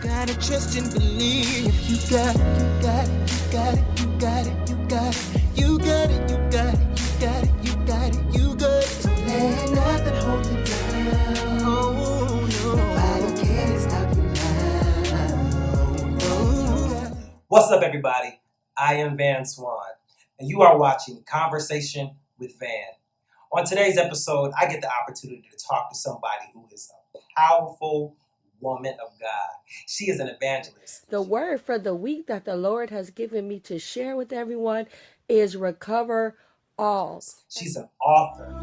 gotta trust and believe. You got it, you got it, you got it, you got it, you got it, you got it, you got it, you got it, you got it, you got it. So let nothing hold you down. Oh no, nobody can stop you now. Oh. What's up, everybody? I am Van Swan, and you are watching Conversation with Van. On today's episode, I get the opportunity to talk to somebody who is a powerful woman of God. She is an evangelist. The word for the week that the Lord has given me to share with everyone is recover all. She's an author.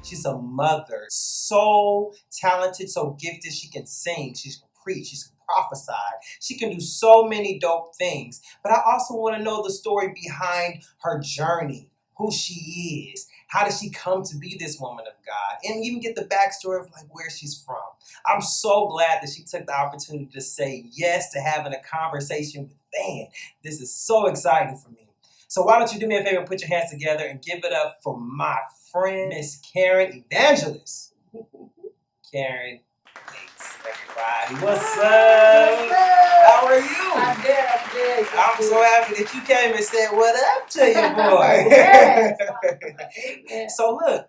She's a mother, so talented, so gifted. She can sing, she can preach, she can prophesy. She can do so many dope things. But I also want to know the story behind her journey, who she is. How did she come to be this woman of God? And even get the backstory of like where she's from. I'm so glad that she took the opportunity to say yes to having a conversation with Van. This is so exciting for me. So why don't you do me a favor, put your hands together and give it up for my friend, Miss Karen Evangelist. Karen Gates, everybody. What's up? How are you? I'm good. I'm so happy that you came and said what up to your boy. Yes. So look,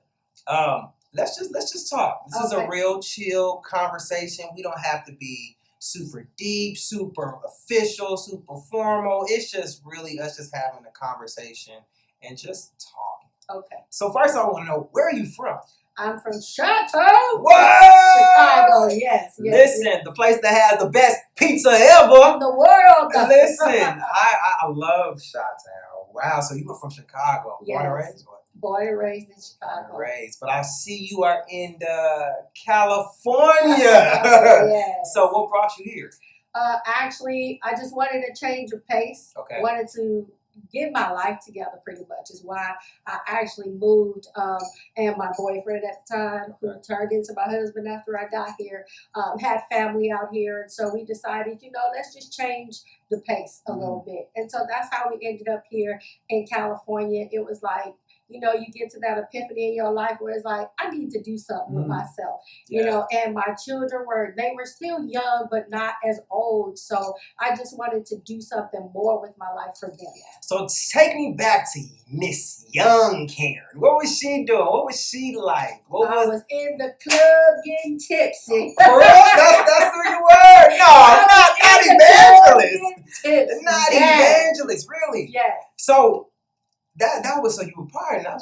let's just talk. This is a real chill conversation. We don't have to be super deep, super official, super formal. It's just really us just having a conversation and just talking. Okay. So first I want to know, where are you from? I'm from Chateau. Whoa! Chicago, yes. Listen, the place that has the best pizza ever. In the world. Listen, I love Chi-Town. Wow, so you were from Chicago. Yes. Born and raised? Born and raised in Chicago. But I see you are in California. Yes. So what brought you here? Actually, I just wanted a change of pace. Okay. Wanted to get my life together pretty much is why I actually moved. And my boyfriend at the time, who turned into my husband after I got here, had family out here. And so we decided, let's just change the pace a little bit. And so that's how we ended up here in California. It was like, you get to that epiphany in your life where it's like, I need to do something with myself, and my children they were still young, but not as old. So I just wanted to do something more with my life for them. So take me back to Miss Young Karen. What was she doing? What was she like? I was in the club getting tipsy. For real? That's who you were? No, not evangelist. Not evangelist, really? Yes. So that was so you were partying. I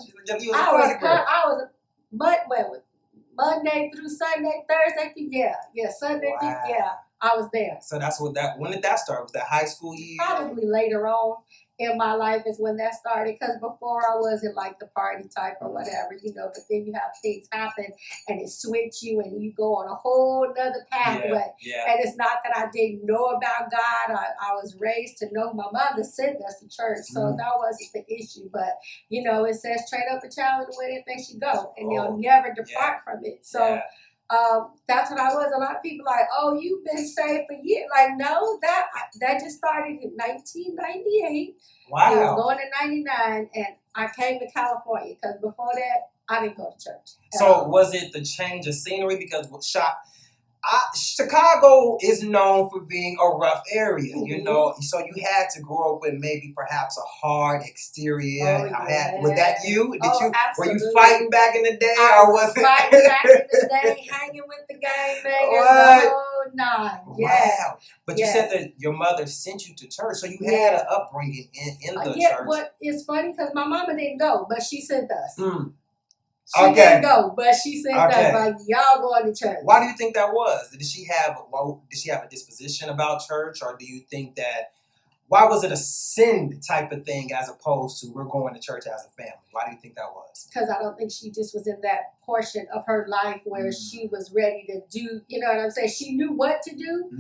was Monday through Sunday, Thursday through Sunday through I was there. So when did that start? Was that high school year? Probably later on in my life is when that started, because before I wasn't like the party type or whatever, but then you have things happen and it switch you and you go on a whole nother pathway. Yeah. And it's not that I didn't know about God. I was raised to know. My mother sent us to church, so that wasn't the issue. But, it says train up a child in the way that they should go, and they'll never depart from it. So that's what I was. A lot of people like, oh, you've been saved for years. Like, no, that just started in 1998. Wow. It was going to 99, and I came to California because before that, I didn't go to church. So was it the change of scenery? Because Chicago is known for being a rough area, so you had to grow up with maybe perhaps a hard exterior. Was that you? Were you fighting back in the day, or was it fighting back in the day, hanging with the gang bangers, the whole nine? Yes. Wow! But you said that your mother sent you to church, so you had an upbringing in the church. What is funny, because my mama didn't go, but she sent us. She Okay. didn't go, but she said that like, y'all going to church. Why do you think that was? Did she have a disposition about church, or do you think that why was it a sin type of thing as opposed to we're going to church as a family? Why do you think that was? Because I don't think she just was in that portion of her life where she was ready to do, you know what I'm saying? She knew what to do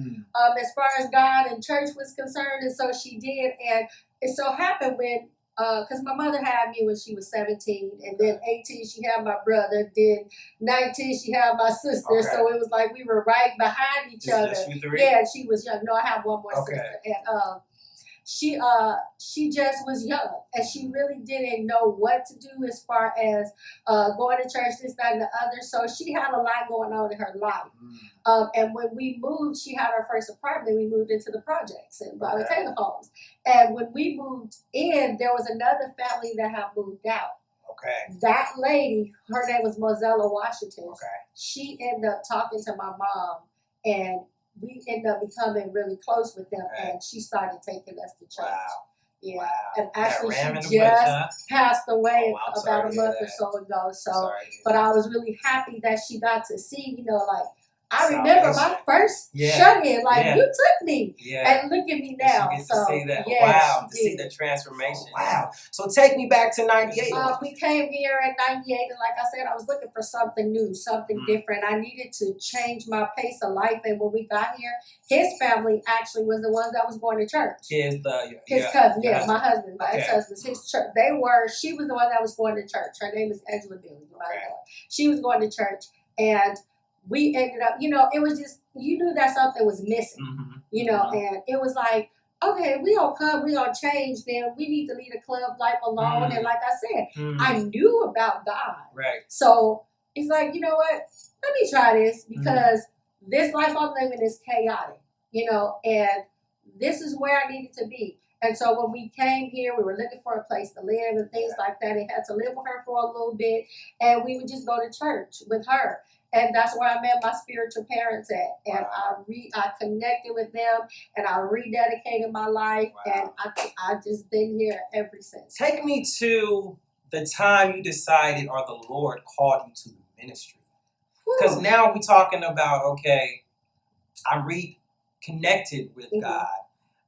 as far as God and church was concerned, and so she did. And it so happened when because my mother had me when she was 17, and then 18 she had my brother, then 19 she had my sister, so it was like we were right behind each other. Just you three? Yeah, she was young. No, I have one more sister. And she just was young and she really didn't know what to do as far as going to church, this, that, and the other. So she had a lot going on in her life. And when we moved, she had her first apartment. We moved into the projects and by the Taylor homes. And when we moved in, there was another family that had moved out. Okay. That lady, her name was Mozella Washington. Okay. She ended up talking to my mom, and we ended up becoming really close with them. Okay. And she started taking us to church. Wow. Yeah. Wow. And actually, That ram in she the bush, just huh? passed away Oh, I'm about sorry a to hear month or that. so ago. So, Sorry to hear but that. I was really happy that she got to see, you know, like, I remember my first Yeah. shut-in, like, Yeah. you took me. Yeah. And look at me And now. she gets So, to see that. yeah, Wow. To she see did. the transformation. Oh, wow. So take me back to 98. We came here in 98, and like I said, I was looking for something new, something different. I needed to change my pace of life. And when we got here, his family actually was the ones that was going to church. His cousin, my husband, my Okay. ex-husband's, his church. She was the one that was going to church. Her name is Angela Billy. Okay. She was going to church, and we ended up, you know, it was just, you knew that something was missing, you know, and it was like, okay, we don't come, we don't change, then we need to leave the club life alone. And like I said, I knew about God. Right. So it's like, you know what, let me try this because this life I'm living is chaotic, you know, and this is where I needed to be. And so when we came here, we were looking for a place to live and things like that. And had to live with her for a little bit. And we would just go to church with her. And that's where I met my spiritual parents at. And I connected with them and I rededicated my life. And I just been here ever since. Take me to the time you decided or the Lord called you to the ministry. Because now we're talking about, okay, I'm reconnected with God.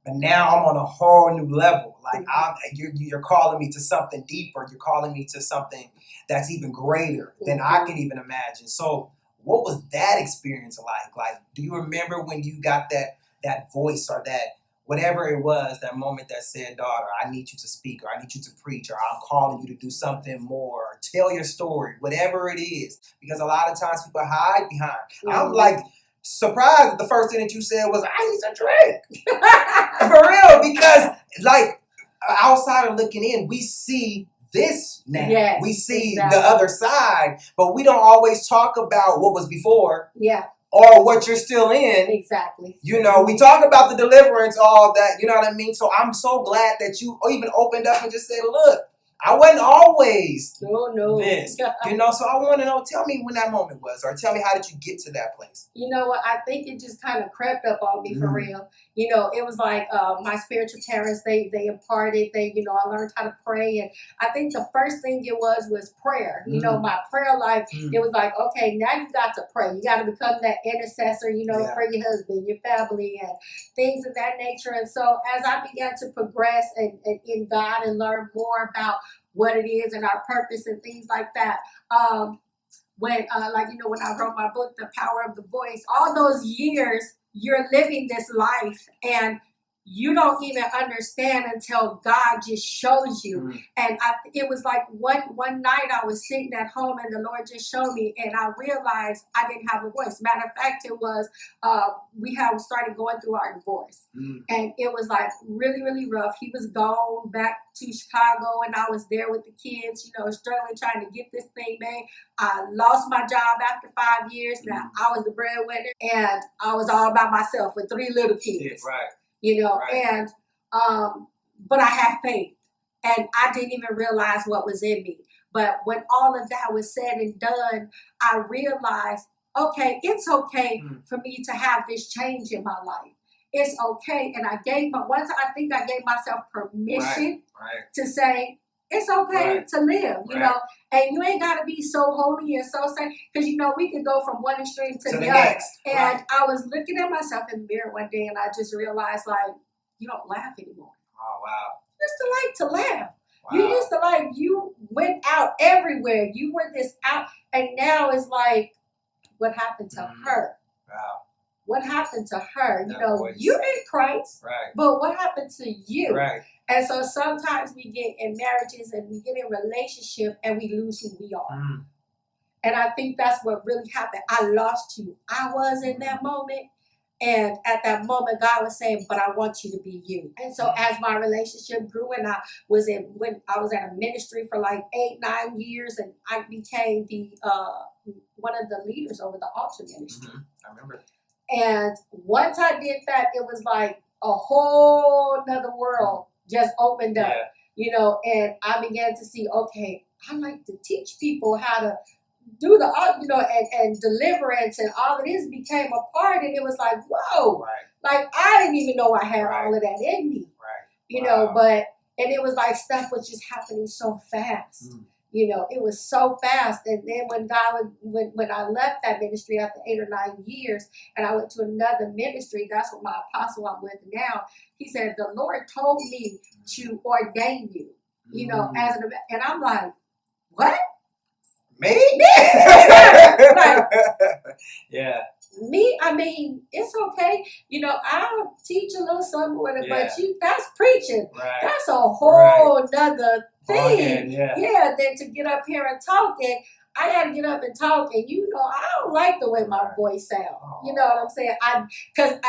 But now I'm on a whole new level. Like you're calling me to something deeper. You're calling me to something that's even greater than I can even imagine. So what was that experience like? Like, do you remember when you got that voice or that whatever it was, that moment that said, daughter, I need you to speak, or I need you to preach, or I'm calling you to do something more, or tell your story, whatever it is. Because a lot of times people hide behind. I'm like surprised that the first thing that you said was, I need to drink. For real, because like outside of looking in, we see this now. Yes, we see the other side, but we don't always talk about what was before. Yeah. Or what you're still in. Exactly. You know, we talk about the deliverance, all that, you know what I mean? So I'm so glad that you even opened up and just said, look, I wasn't always this. You know, so I want to know, tell me when that moment was, or tell me how did you get to that place? You know what, I think it just kind of crept up on me for real. You know, it was like my spiritual parents, they imparted, you know, I learned how to pray. And I think the first thing it was prayer. You know, my prayer life, it was like, okay, now you got to pray. You got to become that intercessor, you know, for your husband, your family, and things of that nature. And so as I began to progress in God and learn more about what it is and our purpose and things like that, when like, you know, when I wrote my book, The Power of the Voice, all those years you're living this life and you don't even understand until God just shows you. And it was like one night I was sitting at home and the Lord just showed me, and I realized I didn't have a voice. Matter of fact, it was we started going through our divorce, and it was like really, really rough. He was gone back to Chicago, and I was there with the kids, you know, struggling trying to get this thing made. I lost my job after 5 years. Now I was the breadwinner, and I was all by myself with 3 little kids. Right. You know, and but I had faith, and I didn't even realize what was in me. But when all of that was said and done, I realized, okay, it's okay for me to have this change in my life. It's okay, and I gave myself permission to say it's okay to live. You know, and you ain't got to be so holy and so saint, because you know we could go from one extreme to the other. And I was looking at myself in the mirror one day, and I just realized, like, you don't laugh anymore. Oh wow! You used to like to laugh. Wow. You used to you went out everywhere. You were this out, and now it's like, what happened to her? Wow. What happened to her? You know, you're in Christ, but what happened to you? Right. And so sometimes we get in marriages and we get in relationship and we lose who we are. And I think that's what really happened. I lost who I was in that moment. And at that moment, God was saying, "But I want you to be you." And so, as my relationship grew, and when I was at a ministry for like 8-9 years, and I became the one of the leaders over the altar ministry. I remember. And once I did that, it was like a whole nother world just opened up, and I began to see, okay, I like to teach people how to do and deliverance, and all of this became a part, and it was like, whoa, like I didn't even know I had all of that in me, and it was like stuff was just happening so fast. It was so fast. And then when I left that ministry after 8 or 9 years, and I went to another ministry, that's what my apostle I'm with now, he said, the Lord told me to ordain you, and I'm like, what? Me? Like, yeah. Me? I mean, it's okay. I'll teach a little something with it, but that's preaching. Right. That's a whole nother thing. Yeah. Than to get up here and talk. And I got to get up and talk, and I don't like the way my voice sounds. You know what I'm saying? Because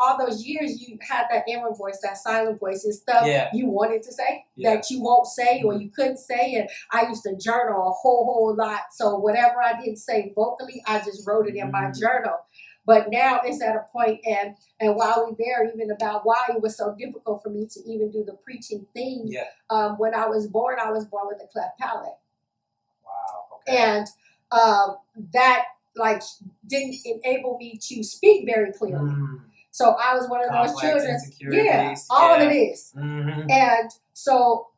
all those years you had that inner voice, that silent voice, and stuff you wanted to say that you won't say or you couldn't say. And I used to journal a whole lot. So whatever I didn't say vocally, I just wrote it in my journal. But now it's at a point, and while we're there, even about why it was so difficult for me to even do the preaching thing. Yeah. When I was born with a cleft palate. And that didn't enable me to speak very clearly. So I was one of those children. Yeah, all of this. And so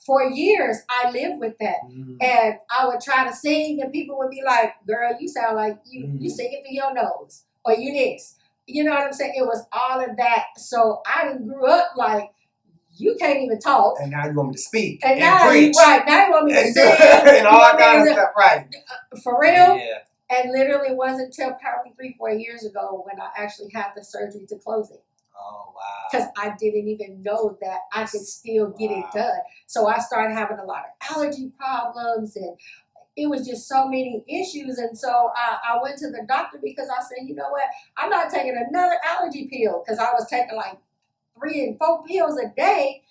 for years I lived with that. And I would try to sing, and people would be like, "Girl, you sound like you singing through your nose, or you this." You know what I'm saying? It was all of that. So I didn't grew up like, you can't even talk. And now you want me to speak and preach. Now you want me to sing. And all that kind of stuff, right. For real? Yeah. And literally it wasn't until probably 3-4 years ago when I actually had the surgery to close it. Oh, wow. Because I didn't even know that I could still get it done. So I started having a lot of allergy problems, and it was just so many issues. And so I went to the doctor because I said, you know what? I'm not taking another allergy pill, because I was taking like 3 and 4 pills a day,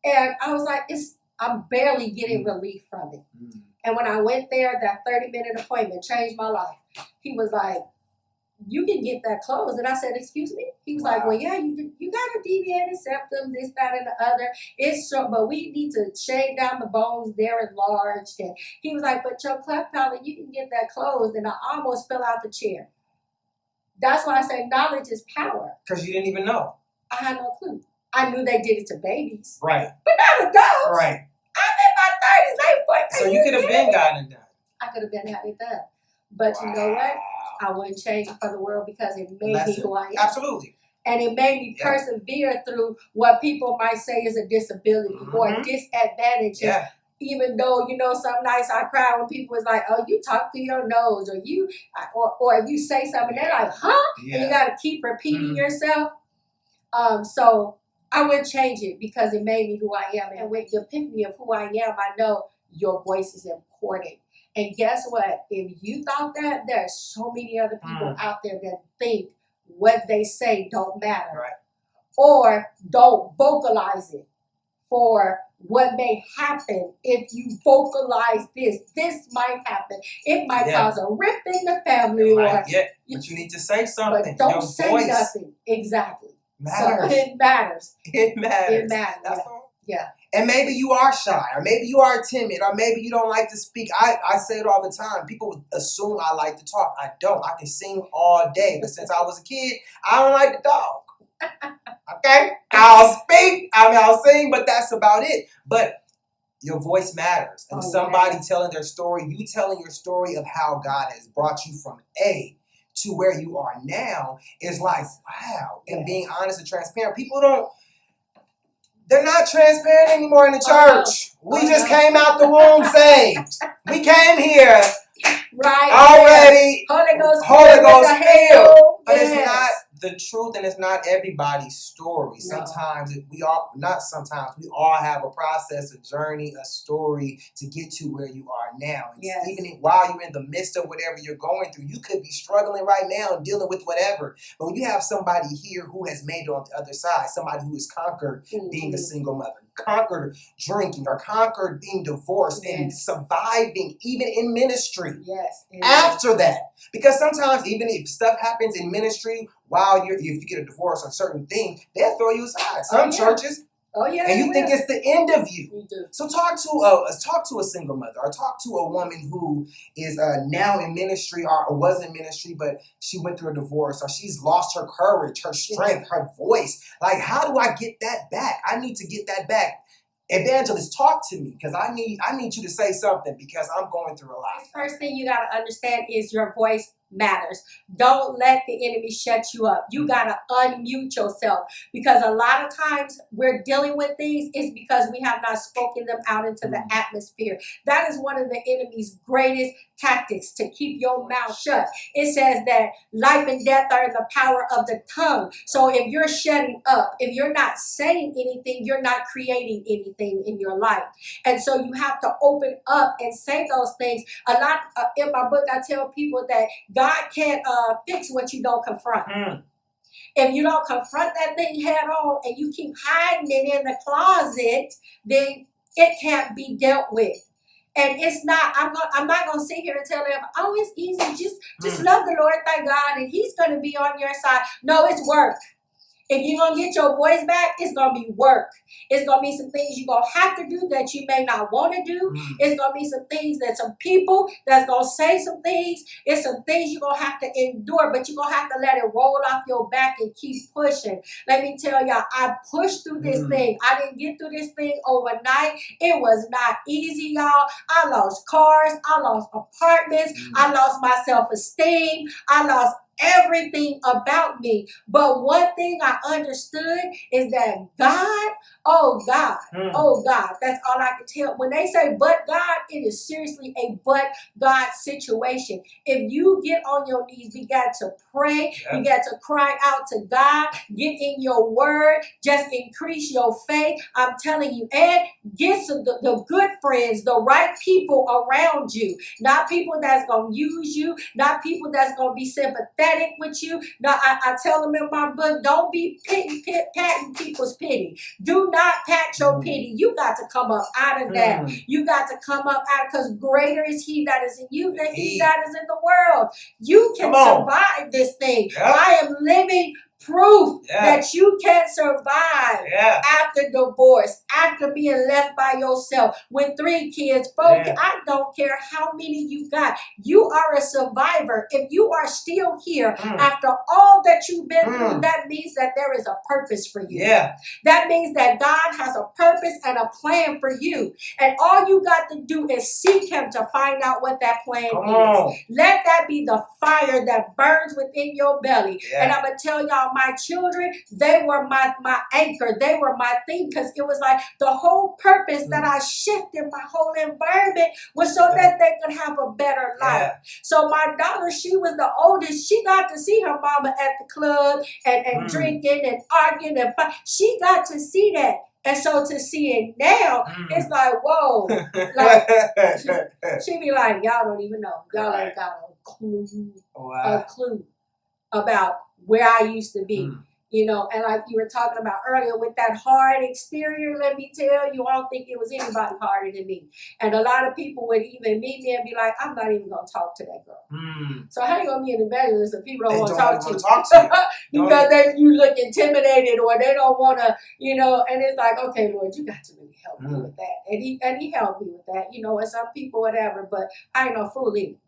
and I was like, I'm barely getting relief from it. And when I went there, that 30-minute appointment changed my life. He was like, you can get that closed. And I said, excuse me? He was like, well, yeah, you got a deviated septum, this, that, and the other. It's short, but we need to shave down the bones. They're enlarged. And he was like, but your cleft palate, you can get that closed. And I almost fell out the chair. That's why I say knowledge is power. Because you didn't even know. I had no clue. I knew they did it to babies. Right. But not adults. Right. I'm in my 30s, late 40s. So you could have been gotten it done. I could have been had it done. But you know what? I wouldn't change it for the world, because it made me who I am. Absolutely. And it made me persevere through what people might say is a disability or a disadvantage. Yeah. Even though, some nights I cry when people is like, oh, you talk through your nose, or or you say something, they're like, huh? Yeah. And you got to keep repeating yourself. So I wouldn't change it, because it made me who I am. And with the epiphany of who I am, I know your voice is important. And guess what? If you thought that, there are so many other people out there that think what they say don't matter. Right. Or don't vocalize it for what may happen if you vocalize this. This might happen. It might cause a rift in the family. Right. But you need to say something. But don't your say voice nothing. Exactly. matters. So it matters. It matters. It matters. That's all. Yeah. And maybe you are shy, or maybe you are timid, or maybe you don't like to speak. I say it all the time. People assume I like to talk. I don't. I can sing all day. But since I was a kid, I don't like to talk. Okay? I'll speak. I'll sing, but that's about it. But your voice matters. And somebody telling their story, you telling your story of how God has brought you from A to where you are now is like, wow. And being honest and transparent. People they're not transparent anymore in the church. We just came out the womb saved. We came here already Holy Ghost filled. But yes. it's not the truth, and it's not everybody's story. No. Sometimes we all, not sometimes, we all have a process, a journey, a story to get to where you are now. And Yes. even while you're in the midst of whatever you're going through, you could be struggling right now and dealing with whatever. But when you have somebody here who has made it on the other side, somebody who has conquered being a single mother, conquered drinking, or conquered being divorced and surviving even in ministry. Yes. After that, because sometimes even if stuff happens in ministry while if you get a divorce on certain things, they'll throw you aside. Some churches, and you think it's the end of you. You do. So talk to a single mother, or talk to a woman who is now in ministry, or was in ministry, but she went through a divorce, or she's lost her courage, her strength, her voice. Like, how do I get that back? I need to get that back. Evangelist, talk to me, because I need you to say something, because I'm going through a lot. First thing you got to understand is your voice matters. Don't let the enemy shut you up. You got to unmute yourself, because a lot of times we're dealing with things is because we have not spoken them out into the atmosphere. That is one of the enemy's greatest tactics, to keep your mouth shut. It says that life and death are in the power of the tongue. So if you're shutting up, if you're not saying anything, you're not creating anything in your life. And so you have to open up and say those things. A lot in my book, I tell people that God can't fix what you don't confront. If you don't confront that thing head on and you keep hiding it in the closet, then it can't be dealt with. And it's not, I'm not going to sit here and tell them, oh, it's easy. Just love the Lord, thank God, and he's going to be on your side. No, it's work. If you're going to get your voice back, it's going to be work. It's going to be some things you're going to have to do that you may not want to do. It's going to be some things that some people that's going to say some things. It's some things you're going to have to endure, but you're going to have to let it roll off your back and keep pushing. Let me tell y'all, I pushed through this thing. I didn't get through this thing overnight. It was not easy, y'all. I lost cars. I lost apartments. I lost my self-esteem. I lost everything about me. But one thing I understood is that God, oh God, that's all I can tell. When they say but God, it is seriously a but God situation. If you get on your knees, we got to pray, you got to cry out to God, get in your word, just increase your faith. I'm telling you, and get some the good friends, the right people around you, not people that's gonna use you, not people that's gonna be sympathetic with you. No, I tell them in my book, don't be patting people's pity. Do not pat your pity. You got to come up out of that. You got to come up out, because greater is he that is in you than he that is in the world. You can survive this thing. I am living proof that you can survive after divorce, after being left by yourself with 3 kids, 4 kids. I don't care how many you got. You are a survivor. If you are still here after all that you've been through, that means that there is a purpose for you. That means that God has a purpose and a plan for you. And all you got to do is seek him to find out what that plan is. Let that be the fire that burns within your belly. And I'm going to tell y'all, my children, they were my anchor. They were my thing, because it was like the whole purpose that I shifted my whole environment was so that they could have a better life. So my daughter, she was the oldest. She got to see her mama at the club and drinking and arguing and fight. She got to see that. And so to see it now, it's like, whoa. Like, she be like, y'all don't even know. Y'all ain't got a clue about where I used to be. You know, and like you were talking about earlier, with that hard exterior, let me tell you, I don't think it was anybody harder than me. And a lot of people would even meet me and be like, I'm not even going to talk to that girl. So how you going to be an evangelist if people don't want to talk to you? Because you look intimidated, or they don't want to, you know, and it's like, okay, Lord, you got to really help me with that. And he helped me with that, you know, and some people, whatever, but I ain't no fool either.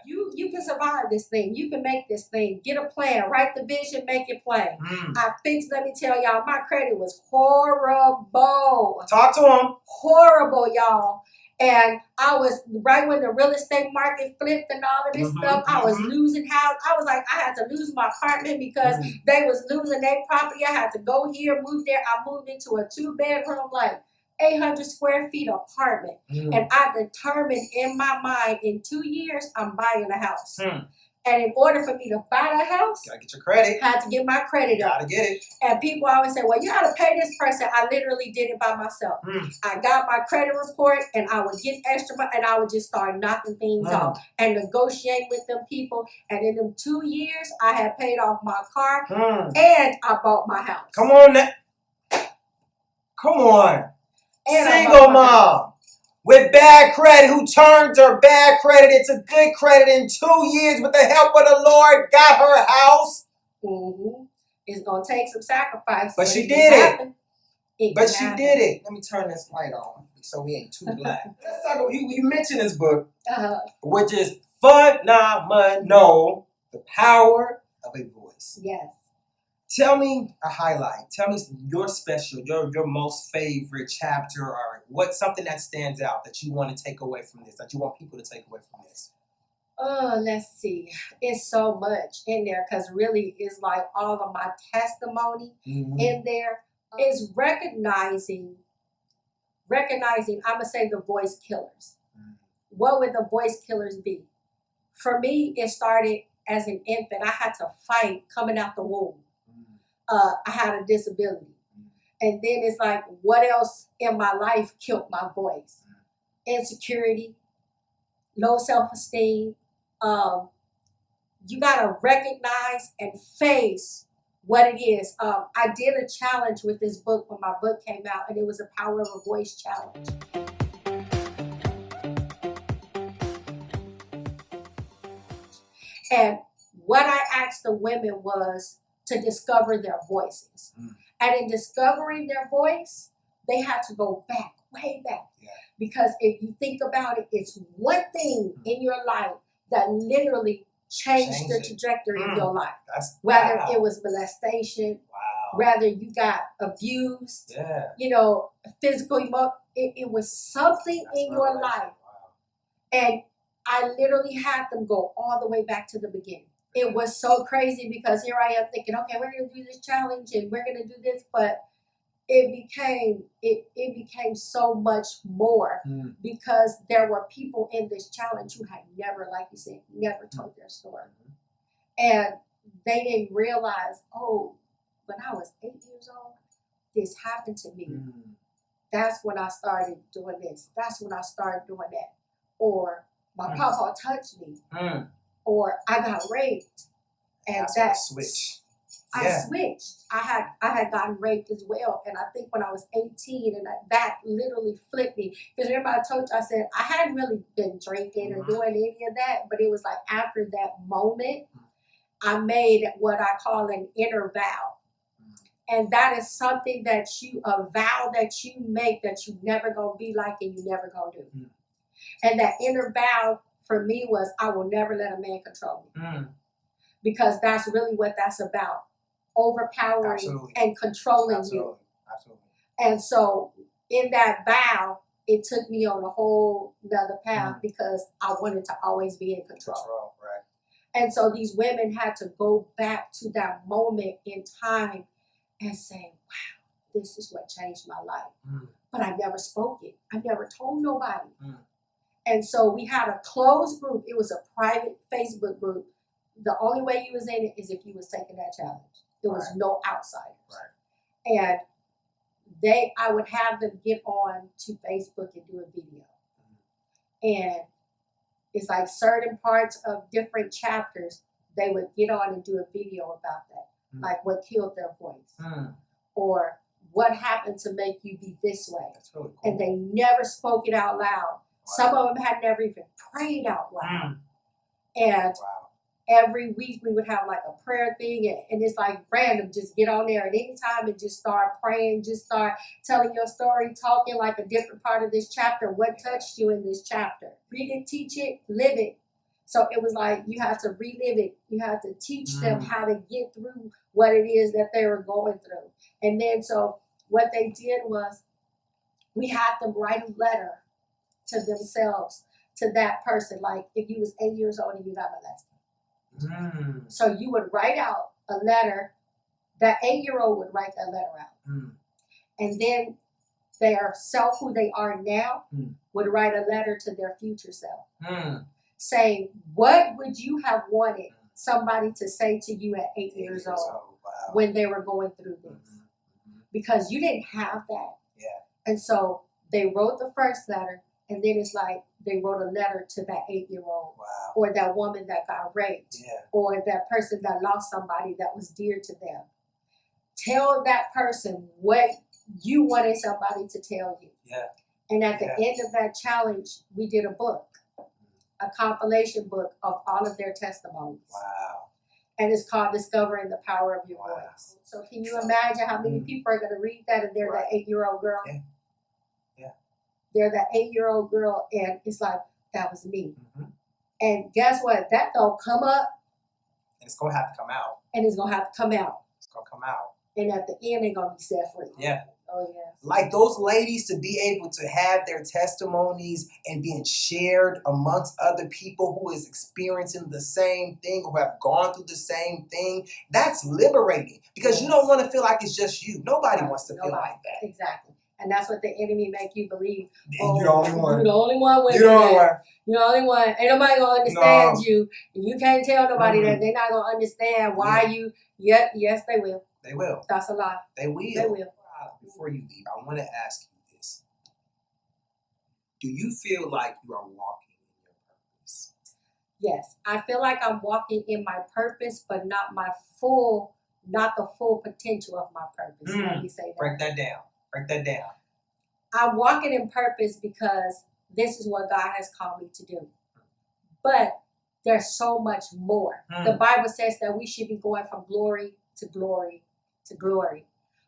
You can survive this thing. You can make this thing. Get a plan. Write the vision. Make it plain. Let me tell y'all, my credit was horrible. Talk to him. Horrible, y'all. And I was, right when the real estate market flipped and all of this stuff, I was losing house. I was like, I had to lose my apartment because they was losing their property. I had to go here, move there. I moved into a 2-bedroom, like 800 square feet apartment. And I determined in my mind, in 2 years, I'm buying a house. And in order for me to buy that house, Gotta get your credit. I had to get my credit up. Gotta get it. And people always say, well, you got to pay this person. I literally did it by myself. I got my credit report and I would get extra money and I would just start knocking things off and negotiate with them people. And in them 2 years, I had paid off my car and I bought my house. Come on now. Come on. And Single mom with bad credit who turned her bad credit into good credit in 2 years with the help of the Lord, got her house. It's going to take some sacrifice. But she did it. But she did it. Let me turn this light on so we ain't too black. Let's talk about, you mentioned this book, which is Phenomenal, The Power of a Voice. Yes. Tell me a highlight. Tell me your special, your most favorite chapter, or what's something that stands out that you want to take away from this, that you want people to take away from this. Let's see. It's so much in there because really it's like all of my testimony in there. Is recognizing, I'm going to say the voice killers. What would the voice killers be? For me, it started as an infant. I had to fight coming out the womb. I had a disability. And then it's like, what else in my life killed my voice? Insecurity, low self-esteem. You got to recognize and face what it is. I did a challenge with this book when my book came out, and it was a Power of a Voice challenge. And what I asked the women was to discover their voices. And in discovering their voice, they had to go back, way back. Because if you think about it, it's one thing in your life that literally changed the trajectory of your life. Whether it was molestation, whether you got abused, physical, it was something in your life. And I literally had them go all the way back to the beginning. It was so crazy because here I am thinking, okay, we're going to do this challenge and we're going to do this, but it became so much more because there were people in this challenge who had never, like you said, never told their story. And they didn't realize, oh, when I was 8 years old, this happened to me. That's when I started doing this. That's when I started doing that. Or my papa touched me. Or I got raped. And that's switch. I switched. I had gotten raped as well. And I think when I was 18, and that literally flipped me. Because remember I told you, I said, I hadn't really been drinking or doing any of that. But it was like after that moment, I made what I call an inner vow. And that is something that a vow that you make that you never going to be like and you never going to do. And that inner vow for me was, I will never let a man control me. Because that's really what that's about. Overpowering and controlling you. And so in that vow, it took me on a whole nother path because I wanted to always be in control. And so these women had to go back to that moment in time and say, wow, this is what changed my life. But I never spoke it. I never told nobody. And so we had a closed group. It was a private Facebook group. The only way you was in it is if you was taking that challenge. There was no outsiders. And I would have them get on to Facebook and do a video. And it's like certain parts of different chapters, they would get on and do a video about that. Like what killed their voice. Or what happened to make you be this way. That's really cool. And they never spoke it out loud. Some of them had never even prayed out loud. And every week we would have like a prayer thing, and it's like random. Just get on there at any time and just start praying. Just start telling your story, talking like a different part of this chapter. What touched you in this chapter? Read it, teach it, live it. So it was like you had to relive it. You had to teach them how to get through what it is that they were going through. And then so what they did was we had them write a letter to themselves, to that person. Like if you was 8 years old and you got molested. So you would write out a letter. That 8-year-old would write that letter out. And then their self, who they are now, would write a letter to their future self. saying, what would you have wanted somebody to say to you at 8 years old Wow. when they were going through this? Because you didn't have that. Yeah. And so they wrote the first letter, and then it's like they wrote a letter to that 8-year-old, Wow. or that woman that got raped, Yeah. or that person that lost somebody that was dear to them. Tell that person what you wanted somebody to tell you. Yeah. And at the end of that challenge, we did a book, a compilation book of all of their testimonies. Wow. And it's called Discovering the Power of Your Voice. So can you imagine how many people are going to read that, and they're that 8-year-old girl? Yeah. Yeah. They're that 8-year-old girl, and it's like, that was me. And guess what? That don't come up. And it's going to have to come out. And it's going to have to come out. It's going to come out. And at the end, they're going to be set free. Yeah. Oh, yes. Like those ladies to be able to have their testimonies and being shared amongst other people who is experiencing the same thing, who have gone through the same thing, that's liberating. Because you don't want to feel like it's just you. Nobody wants to feel like that. Exactly. And that's what the enemy make you believe. And you're the only one. You're the only one with You're the only one. You're the only one. Ain't nobody gonna understand you. You can't tell nobody that. They're not gonna understand why you. Yes, they will. They will. That's a lie. They will. They will. Before you leave, I want to ask you this. Do you feel like you are walking in your purpose? Yes. I feel like I'm walking in my purpose, but not the full potential of my purpose. Let me say that. Break that down. Break that down. I'm walking in purpose because this is what God has called me to do. But there's so much more. The Bible says that we should be going from glory to glory to glory,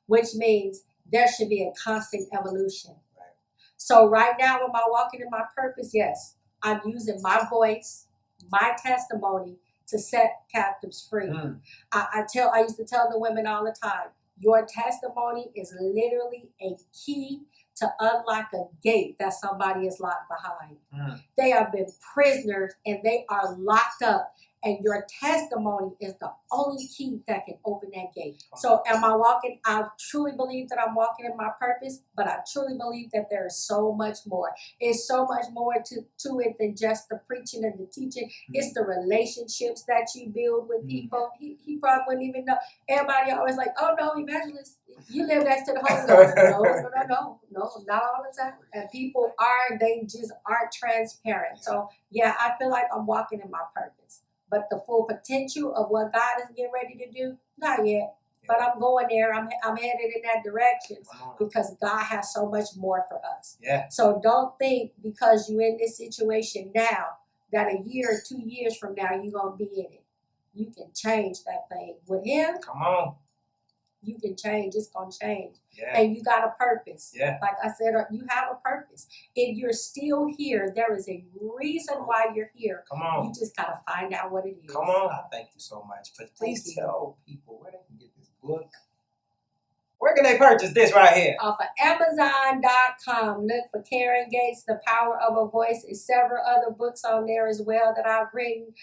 which means there should be a constant evolution. Right. So right now, am I walking in my purpose? Yes. I'm using my voice, my testimony to set captives free. I used to tell the women all the time, your testimony is literally a key to unlock a gate that somebody is locked behind. They have been prisoners and they are locked up. And your testimony is the only key that can open that gate. So am I walking? I truly believe that I'm walking in my purpose, but I truly believe that there is so much more. It's so much more to it than just the preaching and the teaching. It's the relationships that you build with people. He probably wouldn't even know. Everybody always like, oh no, Evangelist, you live next to the Holy Ghost. No, not all the time. And people they just aren't transparent. So yeah, I feel like I'm walking in my purpose. But the full potential of what God is getting ready to do, not yet. But I'm going there. I'm headed in that direction because God has so much more for us. Yeah. So don't think because you're in this situation now that a year or 2 years from now you're going to be in it. You can change that thing. With Him, come on. You can change. It's going to change. Yeah. And you got a purpose. Yeah. Like I said, you have a purpose. If you're still here, there is a reason why you're here. Come on. You just got to find out what it is. Come on. I thank you so much. But please tell people where they can get this book. Where can they purchase this right here? Off of Amazon.com. Look for Karen Gates, The Power of a Voice. There's several other books on there as well that I've written.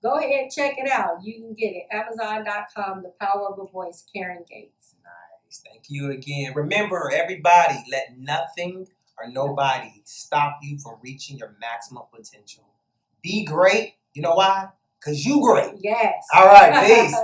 Go ahead and check it out. You can get it. Amazon.com, The Power of a Voice, Karen Gates. Nice. Thank you again. Remember, everybody, let nothing or nobody stop you from reaching your maximum potential. Be great. You know why? Because you great. Yes. All right. Peace.